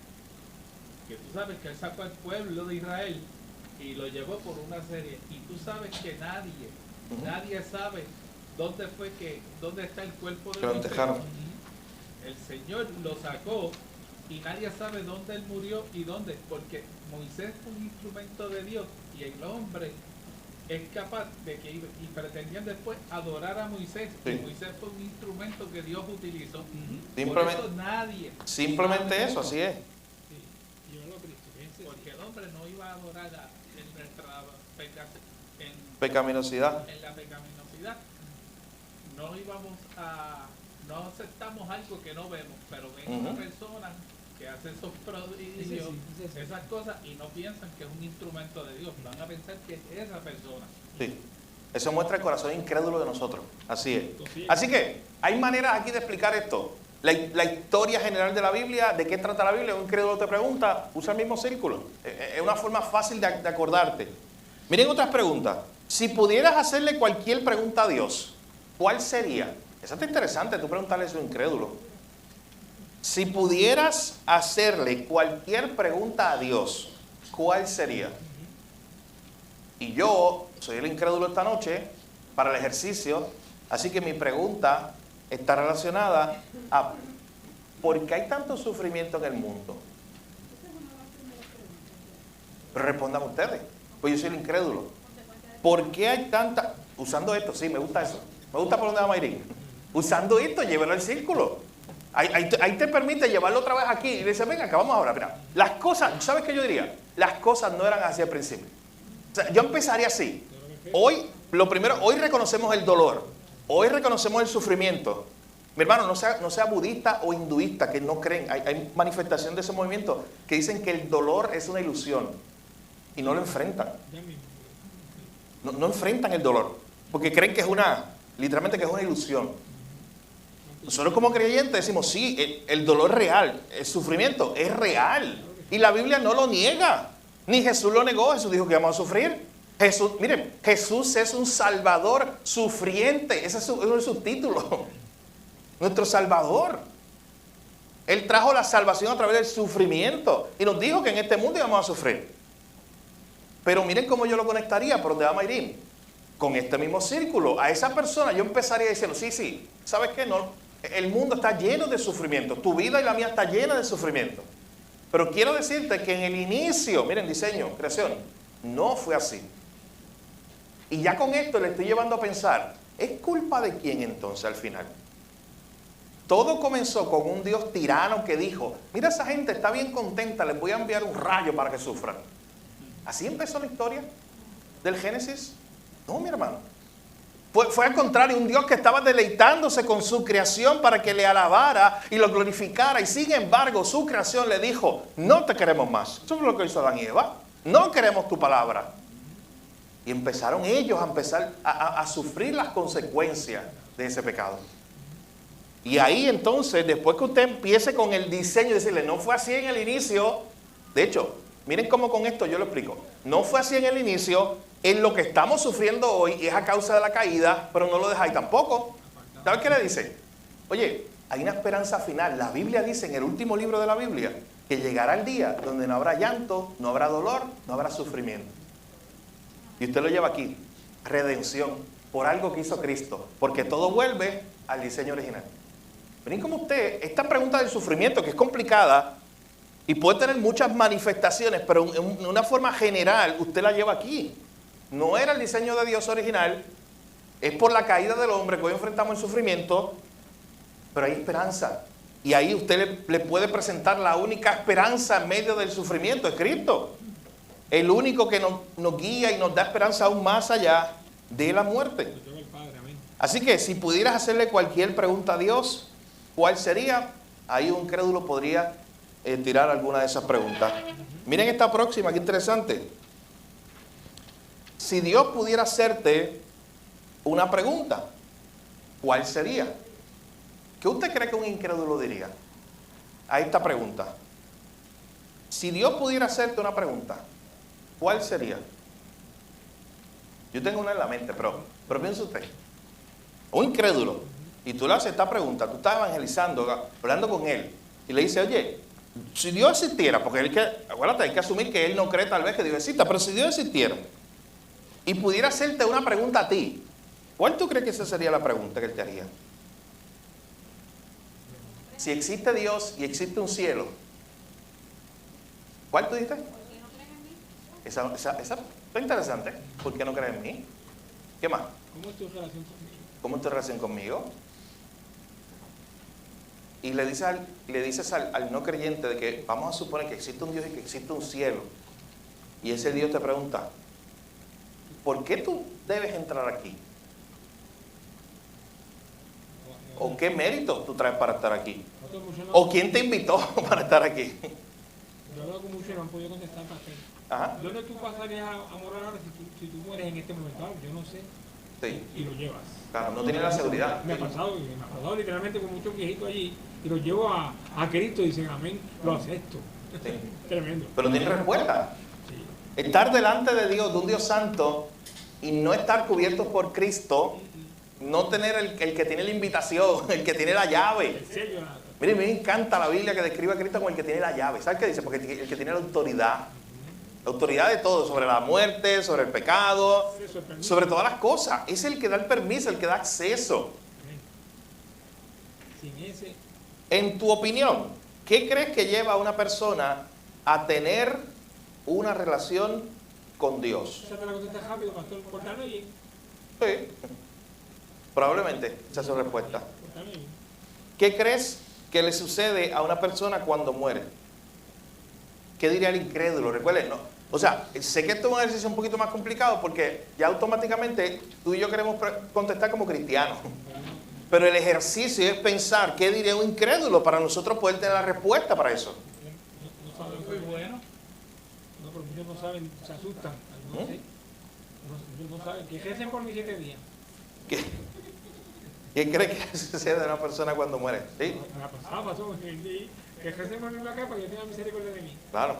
Que tú sabes que él sacó al pueblo de Israel y lo llevó por una serie. Y tú sabes que nadie sabe dónde está el cuerpo de Moisés. El Señor lo sacó y nadie sabe dónde él murió y dónde, porque Moisés fue un instrumento de Dios y el hombre es capaz de que, y pretendían después adorar a Moisés. Sí. Y Moisés fue un instrumento que Dios utilizó. Simplemente, por eso nadie. simplemente eso, así es. Porque el hombre no iba a adorar en nuestra Pecaminosidad. en la pecaminosidad. No aceptamos algo que no vemos, pero ven una persona que hace esos prodigios, esas cosas, y no piensan que es un instrumento de Dios, van a pensar que es esa persona. Sí. Eso muestra el corazón incrédulo de nosotros. Así es. Así que hay maneras aquí de explicar esto. La historia general de la Biblia, ¿de qué trata la Biblia? Un incrédulo te pregunta, usa el mismo círculo. Es una forma fácil de acordarte. Miren otras preguntas. Si pudieras hacerle cualquier pregunta a Dios, ¿cuál sería? Eso está interesante, tú preguntarle eso a un incrédulo. Si pudieras hacerle cualquier pregunta a Dios, ¿cuál sería? Y yo soy el incrédulo esta noche para el ejercicio, así que mi pregunta está relacionada a ¿por qué hay tanto sufrimiento en el mundo? Pero respondan ustedes, pues yo soy el incrédulo. ¿Por qué hay tanta... Usando esto, sí, me gusta eso. Me gusta por donde va Mayrín. Usando esto, llévalo al círculo. Ahí te permite llevarlo otra vez aquí y le dice, venga, acá vamos ahora. Mira, las cosas, ¿sabes qué yo diría? Las cosas no eran así al principio. O sea, yo empezaría así. Hoy, lo primero, hoy reconocemos el dolor. Hoy reconocemos el sufrimiento. Mi hermano, no sea budista o hinduista, que no creen. Hay manifestación de ese movimiento que dicen que el dolor es una ilusión y no lo enfrentan. No enfrentan el dolor. porque creen que es literalmente que es una ilusión. Nosotros como creyentes decimos, sí, el dolor es real, el sufrimiento es real. Y la Biblia no lo niega. Ni Jesús lo negó, Jesús dijo que vamos a sufrir. Jesús, miren, Jesús es un salvador sufriente, ese es el subtítulo. Nuestro salvador. Él trajo la salvación a través del sufrimiento y nos dijo que en este mundo íbamos a sufrir. Pero miren cómo yo lo conectaría por donde va Mayrín. Con este mismo círculo, a esa persona yo empezaría diciendo, sí, ¿sabes qué? No, el mundo está lleno de sufrimiento, tu vida y la mía está llena de sufrimiento. Pero quiero decirte que en el inicio, miren, diseño, creación, no fue así. Y ya con esto le estoy llevando a pensar, ¿es culpa de quién entonces al final? Todo comenzó con un Dios tirano que dijo, mira, esa gente está bien contenta, les voy a enviar un rayo para que sufran. ¿Así empezó la historia del Génesis? No, mi hermano. Fue al contrario, un Dios que estaba deleitándose con su creación para que le alabara y lo glorificara. Y sin embargo, su creación le dijo, no te queremos más. Eso es lo que hizo Adán y Eva. No queremos tu palabra. Y empezaron ellos a sufrir las consecuencias de ese pecado. Y ahí entonces, después que usted empiece con el diseño y decirle, no fue así en el inicio. De hecho, miren cómo con esto yo lo explico. No fue así en el inicio. En lo que estamos sufriendo hoy es a causa de la caída, pero no lo dejáis tampoco. ¿Sabes qué le dice? Oye, hay una esperanza final. La Biblia dice en el último libro de la Biblia que llegará el día donde no habrá llanto, no habrá dolor, no habrá sufrimiento. Y usted lo lleva aquí, redención, por algo que hizo Cristo, porque todo vuelve al diseño original. Miren como usted, esta pregunta del sufrimiento, que es complicada y puede tener muchas manifestaciones, pero en una forma general, usted la lleva aquí. No era el diseño de Dios original, es por la caída del hombre que hoy enfrentamos el sufrimiento, pero hay esperanza. Y ahí usted le puede presentar la única esperanza en medio del sufrimiento, es Cristo. El único que nos guía y nos da esperanza aún más allá de la muerte. Así que si pudieras hacerle cualquier pregunta a Dios, ¿cuál sería? Ahí un crédulo podría tirar alguna de esas preguntas. Miren esta próxima, qué interesante. Si Dios pudiera hacerte una pregunta, ¿cuál sería? ¿Qué usted cree que un incrédulo diría a esta pregunta? Si Dios pudiera hacerte una pregunta, ¿cuál sería? Yo tengo una en la mente, pero piense usted. Un incrédulo, y tú le haces esta pregunta, tú estás evangelizando, hablando con él, y le dice, oye, si Dios existiera, porque acuérdate, hay que asumir que él no cree tal vez que Dios exista, pero si Dios existiera, y pudiera hacerte una pregunta a ti, ¿cuál tú crees que esa sería la pregunta que él te haría? Si existe Dios y existe un cielo, ¿cuál tú dijiste? Esa es interesante. ¿Por qué no crees en mí? ¿Qué más? ¿Cómo es tu relación conmigo? ¿Cómo es tu relación conmigo? Y le dices al no creyente de que vamos a suponer que existe un Dios y que existe un cielo. Y ese Dios te pregunta, ¿por qué tú debes entrar aquí? ¿O qué mérito tú traes para estar aquí? ¿O quién te invitó para estar aquí? Yo hablo con muchos y no han podido contestar para qué. Ajá. ¿Dónde tú pasarías a morar ahora si tú mueres en este momento? Yo no sé. Sí. Y lo llevas. Claro, no tiene la seguridad. Me ha pasado literalmente con muchos viejitos allí y los llevo a Cristo y dicen amén, lo acepto. Sí. Tremendo. Pero tiene respuesta. Sí. Estar delante de Dios, de un Dios santo, y no estar cubiertos por Cristo, no tener el que tiene la invitación, el que tiene la llave. El sello, Miren, me encanta la Biblia que describe a Cristo como el que tiene la llave. ¿Sabes qué dice? Porque el que tiene la autoridad. La autoridad de todo, sobre la muerte, sobre el pecado, sobre todas las cosas. Es el que da el permiso, el que da acceso. Sin ese. En tu opinión, ¿qué crees que lleva a una persona a tener una relación con Dios? Esa te la contestas rápido, pastor. Cortarlo bien. Sí. Probablemente esa es su respuesta. Cortarlo bien. ¿Qué crees que le sucede a una persona cuando muere? ¿Qué diría el incrédulo? Recuerden, ¿no? O sea, sé que esto es un ejercicio un poquito más complicado porque ya automáticamente tú y yo queremos contestar como cristianos. Pero el ejercicio es pensar qué diría un incrédulo para nosotros poder tener la respuesta para eso. No saben. Muy bueno. No, pero muchos no saben, se asustan. Algunos sí. Muchos no saben. Que recen por mis 7 días. ¿Qué cree que sucede a una persona cuando muere? ¿Sí? La pasada pasó, que Jesús me vino acá para que tenga misericordia de mí. Claro.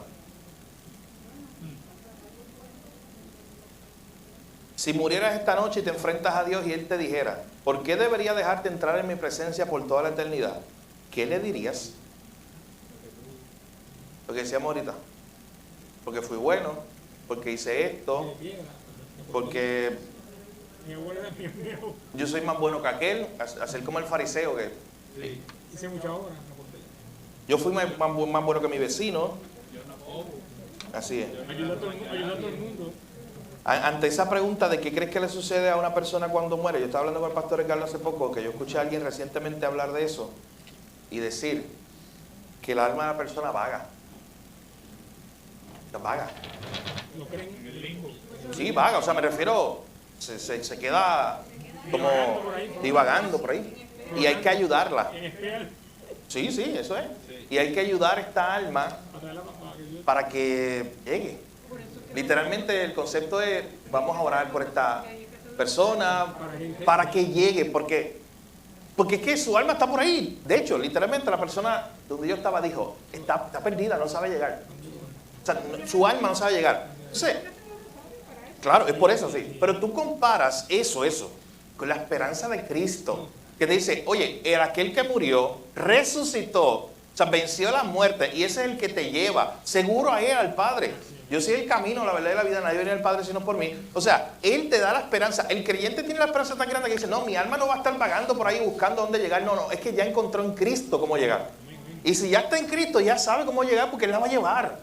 Si murieras esta noche y te enfrentas a Dios y Él te dijera, ¿por qué debería dejarte entrar en mi presencia por toda la eternidad? ¿Qué le dirías? Lo que decíamos ahorita. Porque fui bueno, porque hice esto, porque mi abuela era mi amigo. yo soy más bueno que aquel, hacer como el fariseo que Sí, Hice mucha obra, no conté. yo fui más bueno que mi vecino. yo no cobro. Así es. Ayudó a todo el mundo. Ante esa pregunta de qué crees que le sucede a una persona cuando muere, yo estaba hablando con el pastor Ricardo hace poco, que yo escuché a alguien recientemente hablar de eso y decir que el alma de la persona vaga. Vaga. Lo creen. En el limbo. Sí, vaga, o sea, me refiero, se queda como divagando por ahí. Y hay que ayudarla. En espera, Sí, sí, eso es. Y hay que ayudar a esta alma para traerla para que yo. para que llegue. Literalmente el concepto es, vamos a orar por esta persona para que llegue, porque es que su alma está por ahí. De hecho, literalmente la persona donde yo estaba dijo, está perdida, no sabe llegar. O sea, su alma no sabe llegar. Entonces, claro, es por eso, sí. Pero tú comparas eso, con la esperanza de Cristo, que te dice, oye, era aquel que murió, resucitó, o sea, venció la muerte, y ese es el que te lleva seguro a Él, al Padre. Yo soy el camino, la verdad y la vida, nadie viene al Padre sino por mí. O sea, Él te da la esperanza. El creyente tiene la esperanza tan grande que dice, no, mi alma no va a estar vagando por ahí buscando dónde llegar. No, es que ya encontró en Cristo cómo llegar. Y si ya está en Cristo, ya sabe cómo llegar porque Él la va a llevar.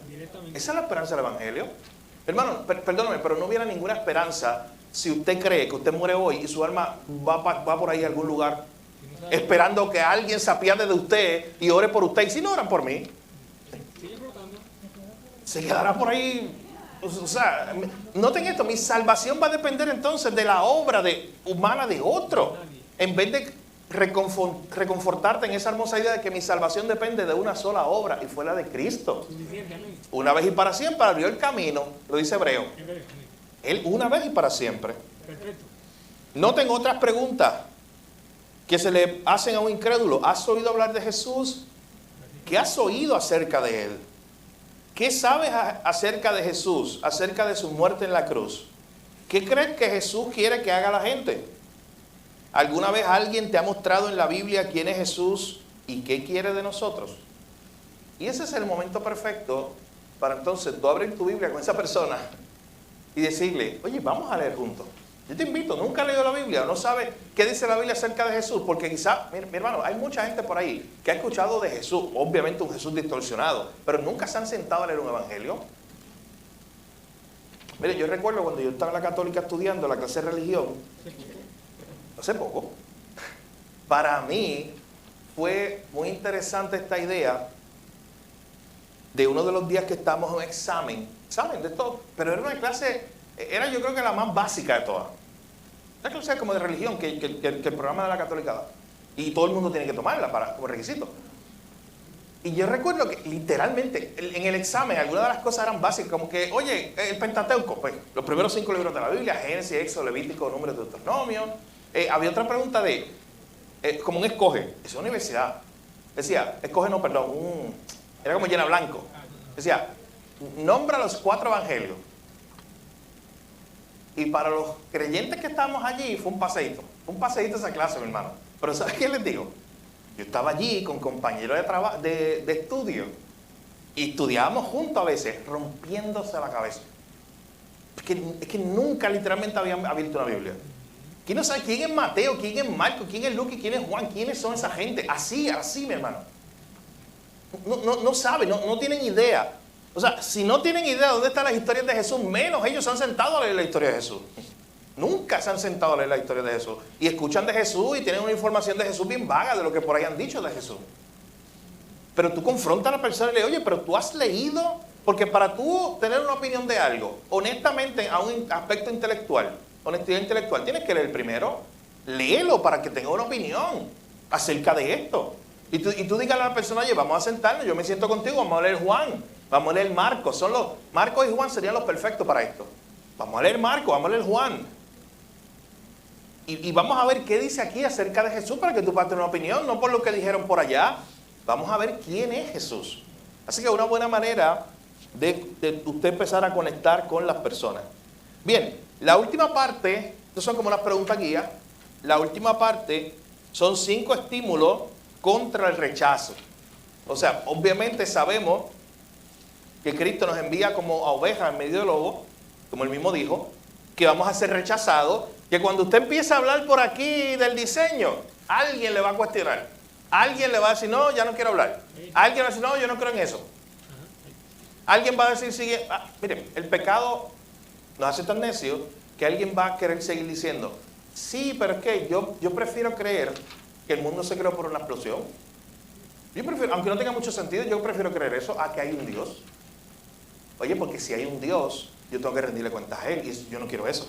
Esa es la esperanza del Evangelio. Hermano, perdóname, pero no hubiera ninguna esperanza si usted cree que usted muere hoy y su alma va por ahí a algún lugar esperando que alguien se apiade de usted y ore por usted. Y si no oran por mí, se quedará por ahí. O sea, noten esto, mi salvación va a depender entonces de la obra humana de otro, en vez de reconfortarte en esa hermosa idea de que mi salvación depende de una sola obra, y fue la de Cristo. Una vez y para siempre abrió el camino, lo dice Hebreo. Él una vez y para siempre. Noten otras preguntas que se le hacen a un incrédulo. ¿Has oído hablar de Jesús? ¿Qué has oído acerca de Él? ¿Qué sabes acerca de Jesús, acerca de su muerte en la cruz? ¿Qué crees que Jesús quiere que haga la gente? ¿Alguna vez alguien te ha mostrado en la Biblia quién es Jesús y qué quiere de nosotros? Y ese es el momento perfecto para entonces tú abrir tu Biblia con esa persona y decirle, oye, vamos a leer juntos. Yo te invito, nunca has leído la Biblia, no sabes qué dice la Biblia acerca de Jesús, porque quizá, mi hermano, hay mucha gente por ahí que ha escuchado de Jesús, obviamente un Jesús distorsionado, pero nunca se han sentado a leer un evangelio. Mire, yo recuerdo cuando yo estaba en la católica estudiando la clase de religión, hace poco, para mí fue muy interesante esta idea de uno de los días que estábamos en examen de todo, pero era una clase, era yo creo que la más básica de todas. Una clase como de religión que el programa de la católica da. Y todo el mundo tiene que tomarla como requisito. Y yo recuerdo que literalmente en el examen algunas de las cosas eran básicas, como que, oye, el Pentateuco, pues, los primeros 5 libros de la Biblia, Génesis, Éxodo, Levítico, Números, Deuteronomio. Había otra pregunta de, como un escoge, es una universidad. Decía, escoge no, perdón, era como llena blanco. Decía, nombra los 4 evangelios. Y para los creyentes que estábamos allí fue un paseíto esa clase, mi hermano. Pero ¿sabes qué les digo? Yo estaba allí con compañeros de estudio y estudiábamos juntos a veces, rompiéndose la cabeza. Es que nunca literalmente habían abierto una Biblia. ¿Quién no sabe quién es Mateo, quién es Marco, quién es Lucas, quién es Juan? ¿Quiénes son esa gente? Así, mi hermano. No saben, no tienen idea. O sea, si no tienen idea de dónde están las historias de Jesús, menos ellos se han sentado a leer la historia de Jesús. Nunca se han sentado a leer la historia de Jesús. Y escuchan de Jesús y tienen una información de Jesús bien vaga de lo que por ahí han dicho de Jesús. Pero tú confrontas a la persona y le dices, oye, pero tú has leído, porque para tú tener una opinión de algo, honestamente, a un aspecto intelectual, honestidad intelectual, tienes que leer primero, léelo para que tenga una opinión acerca de esto. Y tú digas a la persona, oye, vamos a sentarnos, yo me siento contigo, vamos a leer Juan, vamos a leer Marcos. Marcos y Juan serían los perfectos para esto. Vamos a leer Marcos, vamos a leer Juan. Y vamos a ver qué dice aquí acerca de Jesús para que tú puedas tener una opinión, no por lo que dijeron por allá. Vamos a ver quién es Jesús. Así que una buena manera de usted empezar a conectar con las personas. Bien, la última parte, estas son como unas preguntas guía. La última parte son 5 estímulos contra el rechazo. O sea, obviamente sabemos que Cristo nos envía como a ovejas en medio de lobos, como él mismo dijo, que vamos a ser rechazados, que cuando usted empieza a hablar por aquí del diseño, alguien le va a cuestionar. Alguien le va a decir, no, ya no quiero hablar. Alguien va a decir, no, yo no creo en eso. Alguien va a decir, sigue, miren, el pecado nos hace tan necios que alguien va a querer seguir diciendo, sí, pero es que yo prefiero creer que el mundo se creó por una explosión. Yo prefiero, aunque no tenga mucho sentido, yo prefiero creer eso a que hay un Dios. Oye, porque si hay un Dios, yo tengo que rendirle cuentas a Él y yo no quiero eso.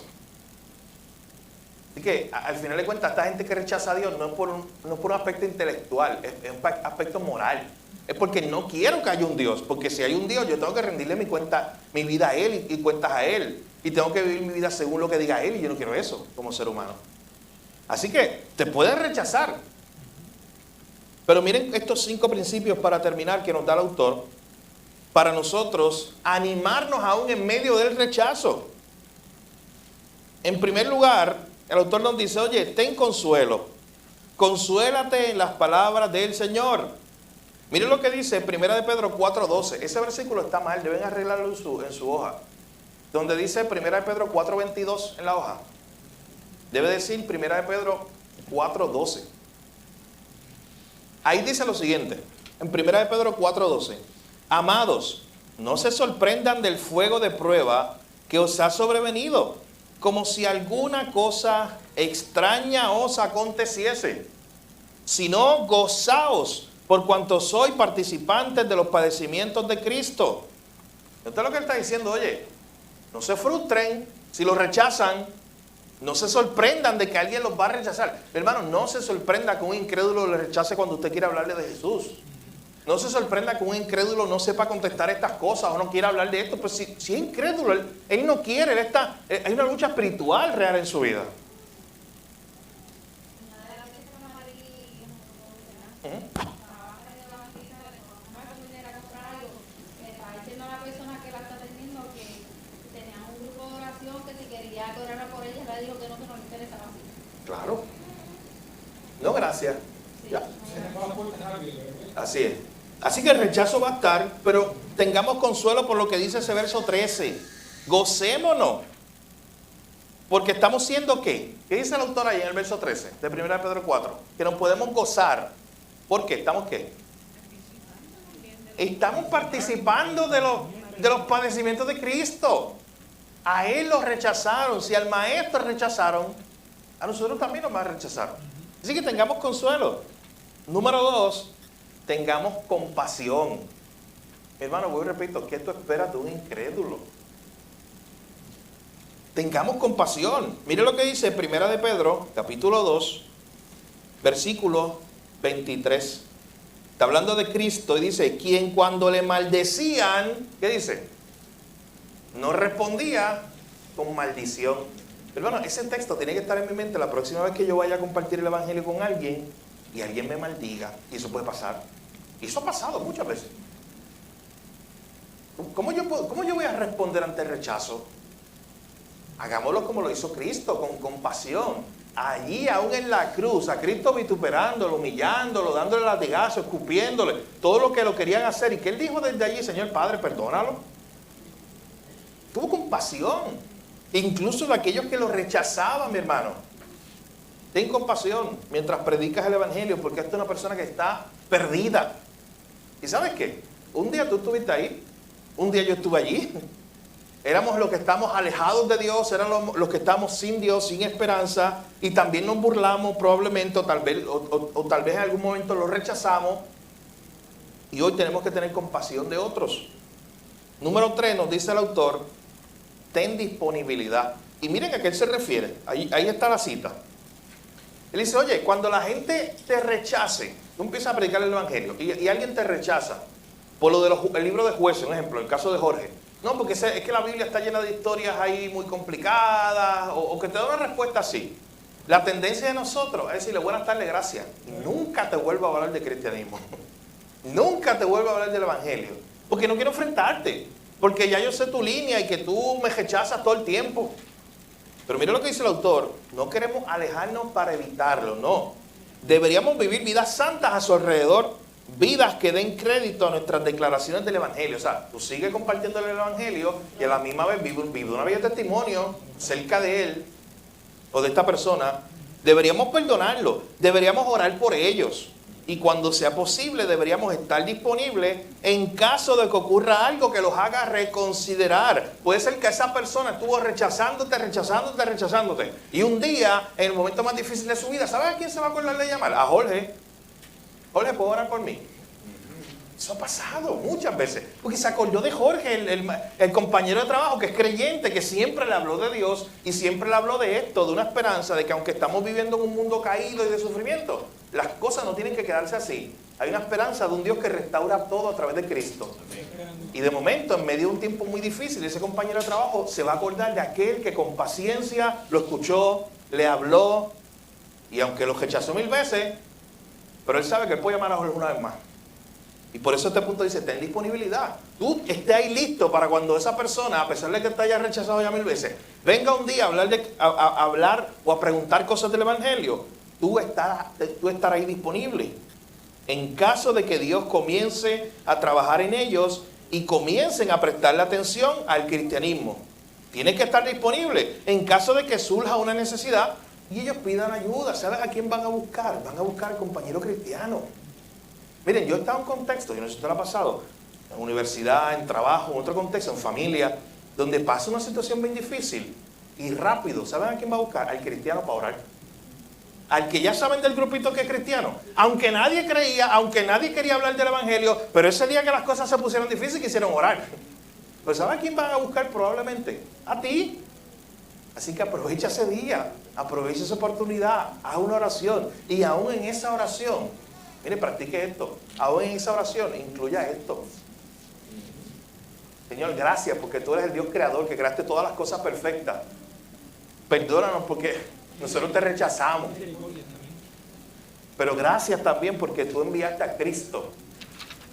Así que al final de cuentas, esta gente que rechaza a Dios no es por un aspecto intelectual, es un aspecto moral. Es porque no quiero que haya un Dios, porque si hay un Dios, yo tengo que rendirle mi vida a Él y cuentas a Él. Y tengo que vivir mi vida según lo que diga Él y yo no quiero eso como ser humano. Así que te pueden rechazar. Pero miren estos 5 principios para terminar que nos da el autor, para nosotros animarnos aún en medio del rechazo. En primer lugar, el autor nos dice, oye, ten consuelo, consuélate en las palabras del Señor. Miren lo que dice 1 Pedro 4:12, ese versículo está mal, deben arreglarlo en su hoja, donde dice 1 Pedro 4:22 en la hoja, debe decir 1 Pedro 4:12. Ahí dice lo siguiente, en 1 Pedro 4:12, amados, no se sorprendan del fuego de prueba que os ha sobrevenido, como si alguna cosa extraña os aconteciese, sino gozaos por cuanto sois participantes de los padecimientos de Cristo. Esto es lo que él está diciendo, oye, no se frustren si los rechazan, no se sorprendan de que alguien los va a rechazar. Hermano, no se sorprenda que un incrédulo le rechace cuando usted quiere hablarle de Jesús. No se sorprenda que un incrédulo no sepa contestar estas cosas o no quiera hablar de esto. Pues si es incrédulo, él no quiere, hay una lucha espiritual real en su vida. Claro. No, gracias. Ya. Así es. Así que el rechazo va a estar, pero tengamos consuelo por lo que dice ese verso 13. Gocémonos. Porque estamos siendo ¿qué? ¿Qué dice el autor ahí en el verso 13 de 1 Pedro 4? Que nos podemos gozar. ¿Por qué? ¿Estamos qué? Estamos participando de los padecimientos de Cristo. A Él los rechazaron. Si al Maestro rechazaron, a nosotros también nos van a rechazar. Así que tengamos consuelo. Número 2, tengamos compasión. Mi hermano, voy y repito, ¿qué tú esperas de un incrédulo? Tengamos compasión. Mire lo que dice 1 Pedro, capítulo 2, versículo 23. Está hablando de Cristo y dice, quien cuando le maldecían, ¿qué dice? No respondía con maldición. Hermano, ese texto tiene que estar en mi mente la próxima vez que yo vaya a compartir el evangelio con alguien y alguien me maldiga. Y eso puede pasar. Y eso ha pasado muchas veces. ¿Cómo yo voy a responder ante el rechazo? Hagámoslo como lo hizo Cristo, con compasión. Allí, aún en la cruz, a Cristo vituperándolo, humillándolo, dándole latigazos, escupiéndole, todo lo que lo querían hacer. Y que Él dijo desde allí, Señor Padre, perdónalo. Tuvo compasión. Incluso de aquellos que lo rechazaban, mi hermano. Ten compasión mientras predicas el evangelio, porque esta es una persona que está perdida. ¿Y sabes qué? Un día tú estuviste ahí, un día yo estuve allí. Éramos los que estamos alejados de Dios, eran los que estamos sin Dios, sin esperanza, y también nos burlamos probablemente, o tal vez en algún momento lo rechazamos, y hoy tenemos que tener compasión de otros. Número 3, nos dice el autor, ten disponibilidad. Y miren a qué él se refiere, ahí está la cita. Él dice, oye, cuando la gente te rechace, tú empiezas a predicar el evangelio, y alguien te rechaza, por lo del libro de Jueces, un ejemplo, el caso de Jorge. No, porque es que la Biblia está llena de historias ahí muy complicadas, o que te da una respuesta así. La tendencia de nosotros es decirle buenas tardes, gracias. Y nunca te vuelvo a hablar de cristianismo. Nunca te vuelvo a hablar del evangelio. Porque no quiero enfrentarte. Porque ya yo sé tu línea y que tú me rechazas todo el tiempo. Pero mira lo que dice el autor. No queremos alejarnos para evitarlo, no. Deberíamos vivir vidas santas a su alrededor. Vidas que den crédito a nuestras declaraciones del evangelio. O sea, tú sigues compartiendo el evangelio y a la misma vez vive una vida de testimonio cerca de él o de esta persona. Deberíamos perdonarlo. Deberíamos orar por ellos. Y cuando sea posible deberíamos estar disponibles en caso de que ocurra algo que los haga reconsiderar. Puede ser que esa persona estuvo rechazándote. Y un día, en el momento más difícil de su vida, ¿sabes a quién se va a acordar de llamar? A Jorge. Jorge, ¿puedo orar por mí? Eso ha pasado muchas veces. Porque se acordó de Jorge, el compañero de trabajo que es creyente, que siempre le habló de Dios y siempre le habló de esto, de una esperanza de que aunque estamos viviendo en un mundo caído y de sufrimiento, las cosas no tienen que quedarse así. Hay una esperanza de un Dios que restaura todo a través de Cristo. Y de momento, en medio de un tiempo muy difícil, ese compañero de trabajo se va a acordar de aquel que con paciencia lo escuchó, le habló, y aunque lo rechazó 1000 veces, pero él sabe que él puede llamar a Jorge una vez más. Y por eso este punto dice, ten disponibilidad. Tú estés ahí listo para cuando esa persona, a pesar de que te haya rechazado ya 1000 veces, venga un día a hablar o a preguntar cosas del evangelio. Tú estarás ahí disponible. En caso de que Dios comience a trabajar en ellos y comiencen a prestarle atención al cristianismo. Tienes que estar disponible en caso de que surja una necesidad y ellos pidan ayuda. ¿Sabes a quién van a buscar? Van a buscar al compañero cristiano. Miren, yo he estado en contexto, yo no sé si usted lo ha pasado, en universidad, en trabajo, en otro contexto, en familia, donde pasa una situación bien difícil y rápido, ¿saben a quién va a buscar? Al cristiano para orar. Al que ya saben del grupito que es cristiano. Aunque nadie creía, aunque nadie quería hablar del evangelio, pero ese día que las cosas se pusieron difíciles quisieron orar. Pues ¿saben a quién van a buscar? Probablemente a ti. Así que aprovecha ese día, aprovecha esa oportunidad, haz una oración y aún en esa oración, mire, practique esto. Aún en esa oración, incluya esto. Señor, gracias porque tú eres el Dios creador que creaste todas las cosas perfectas. Perdónanos porque nosotros te rechazamos. Pero gracias también porque tú enviaste a Cristo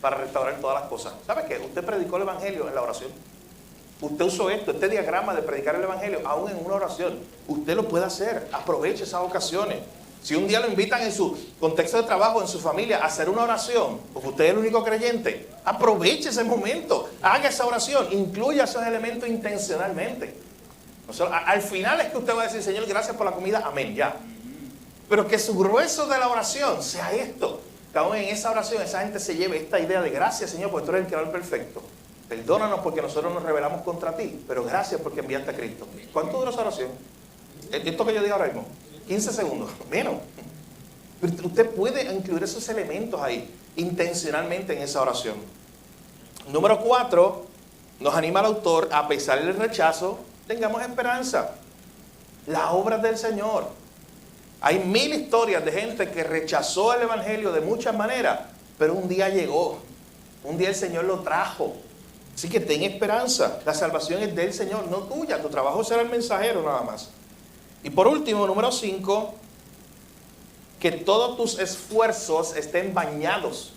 para restaurar todas las cosas. ¿Sabe qué? Usted predicó el evangelio en la oración. Usted usó este diagrama de predicar el evangelio aún en una oración. Usted lo puede hacer. Aproveche esas ocasiones. Si un día lo invitan en su contexto de trabajo, en su familia, a hacer una oración, porque usted es el único creyente, aproveche ese momento, haga esa oración, incluya esos elementos intencionalmente. Al final es que usted va a decir, Señor, gracias por la comida, amén, ya. Pero que su grueso de la oración sea esto, que aún en esa oración esa gente se lleve esta idea de gracias, Señor, porque tú eres el creador perfecto. Perdónanos porque nosotros nos rebelamos contra ti, pero gracias porque enviaste a Cristo. ¿Cuánto dura esa oración? Esto que yo digo ahora mismo. 15 segundos, menos. Pero usted puede incluir esos elementos ahí, intencionalmente en esa oración. Número 4, nos anima el autor, a pesar del rechazo, tengamos esperanza. La obra del Señor. Hay 1000 historias de gente que rechazó el evangelio de muchas maneras, pero un día llegó. Un día el Señor lo trajo. Así que ten esperanza. La salvación es del Señor, no tuya. Tu trabajo será el mensajero nada más. Y por último, número 5, que todos tus esfuerzos estén bañados,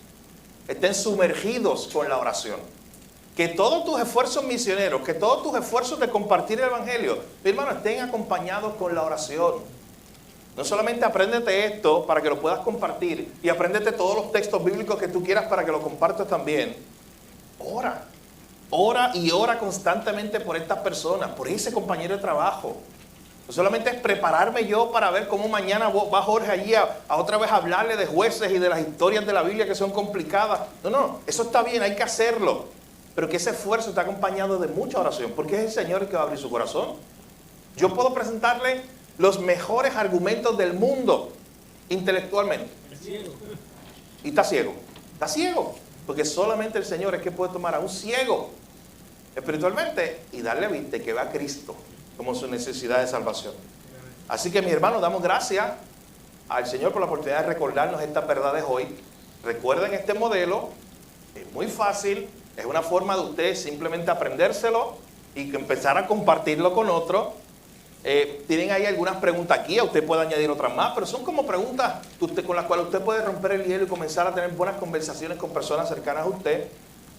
estén sumergidos con la oración. Que todos tus esfuerzos misioneros, que todos tus esfuerzos de compartir el evangelio, mi hermano, estén acompañados con la oración. No solamente apréndete esto para que lo puedas compartir y apréndete todos los textos bíblicos que tú quieras para que lo compartas también. Ora. Ora y ora constantemente por estas personas, por ese compañero de trabajo. No solamente es prepararme yo para ver cómo mañana va Jorge allí a otra vez hablarle de jueces y de las historias de la Biblia que son complicadas. No, eso está bien, hay que hacerlo. Pero que ese esfuerzo está acompañado de mucha oración, porque es el Señor el que va a abrir su corazón. Yo puedo presentarle los mejores argumentos del mundo intelectualmente. Y está ciego. Está ciego. Porque solamente el Señor es que puede tomar a un ciego espiritualmente y darle vista que va a Cristo como su necesidad de salvación. Así que, mis hermanos, damos gracias al Señor por la oportunidad de recordarnos estas verdades hoy. Recuerden este modelo, es muy fácil, es una forma de ustedes simplemente aprendérselo y empezar a compartirlo con otros. Tienen ahí algunas preguntas aquí, usted puede añadir otras más, pero son como preguntas con las cuales usted puede romper el hielo y comenzar a tener buenas conversaciones con personas cercanas a usted.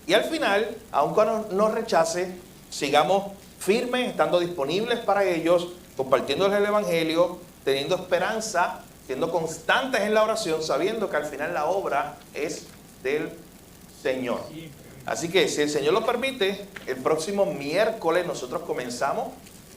Y al final, aun cuando nos rechace, sigamos firmes, estando disponibles para ellos, compartiéndoles el Evangelio, teniendo esperanza, siendo constantes en la oración, sabiendo que al final la obra es del Señor. Así que si el Señor lo permite, el próximo miércoles nosotros comenzamos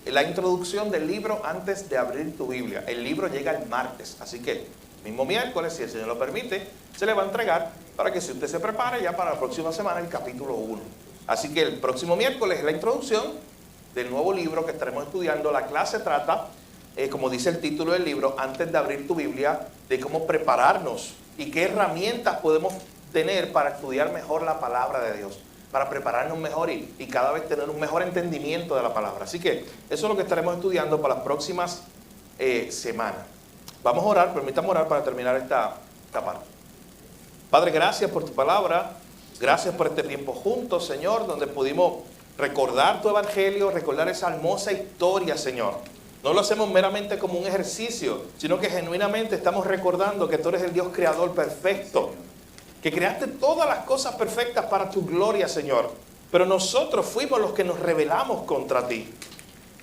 la introducción del libro Antes de abrir tu Biblia. El libro llega el martes, así que mismo miércoles, si el Señor lo permite, se le va a entregar para que si usted se prepare ya para la próxima semana el capítulo 1. Así que el próximo miércoles es la introducción del nuevo libro que estaremos estudiando. La clase trata, como dice el título del libro, Antes de abrir tu Biblia, de cómo prepararnos y qué herramientas podemos tener para estudiar mejor la palabra de Dios, para prepararnos mejor y cada vez tener un mejor entendimiento de la palabra. Así que eso es lo que estaremos estudiando para las próximas semanas. Vamos a orar, permítame orar para terminar esta parte. Padre, gracias por tu palabra, gracias por este tiempo juntos, Señor, donde pudimos recordar tu evangelio, recordar esa hermosa historia, Señor. No lo hacemos meramente como un ejercicio, sino que genuinamente estamos recordando que tú eres el Dios creador perfecto, que creaste todas las cosas perfectas para tu gloria, Señor. Pero nosotros fuimos los que nos rebelamos contra ti.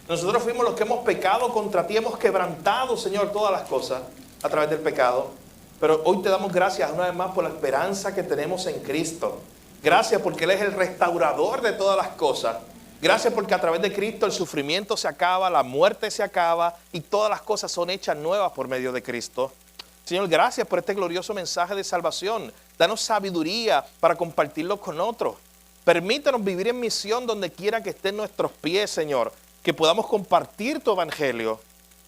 Nosotros fuimos los que hemos pecado contra ti, hemos quebrantado, Señor, todas las cosas a través del pecado. Pero hoy te damos gracias una vez más por la esperanza que tenemos en Cristo. Gracias porque Él es el restaurador de todas las cosas. Gracias porque a través de Cristo el sufrimiento se acaba, la muerte se acaba y todas las cosas son hechas nuevas por medio de Cristo. Señor, gracias por este glorioso mensaje de salvación. Danos sabiduría para compartirlo con otros. Permítanos vivir en misión donde quiera que estén nuestros pies, Señor. Que podamos compartir tu evangelio.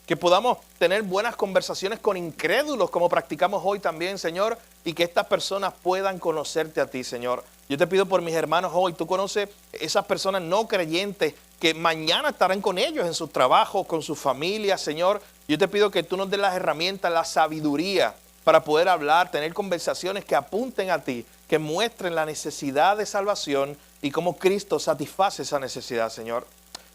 Que podamos tener buenas conversaciones con incrédulos como practicamos hoy también, Señor. Y que estas personas puedan conocerte a ti, Señor. Yo te pido por mis hermanos hoy. Tú conoces esas personas no creyentes que mañana estarán con ellos en sus trabajos, con sus familias, Señor. Yo te pido que tú nos des las herramientas, la sabiduría para poder hablar, tener conversaciones que apunten a ti, que muestren la necesidad de salvación y cómo Cristo satisface esa necesidad, Señor.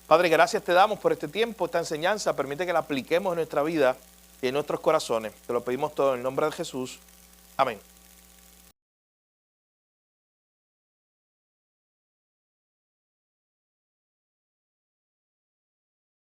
Padre, gracias te damos por este tiempo, esta enseñanza. Permite que la apliquemos en nuestra vida y en nuestros corazones. Te lo pedimos todo en el nombre de Jesús. Amén.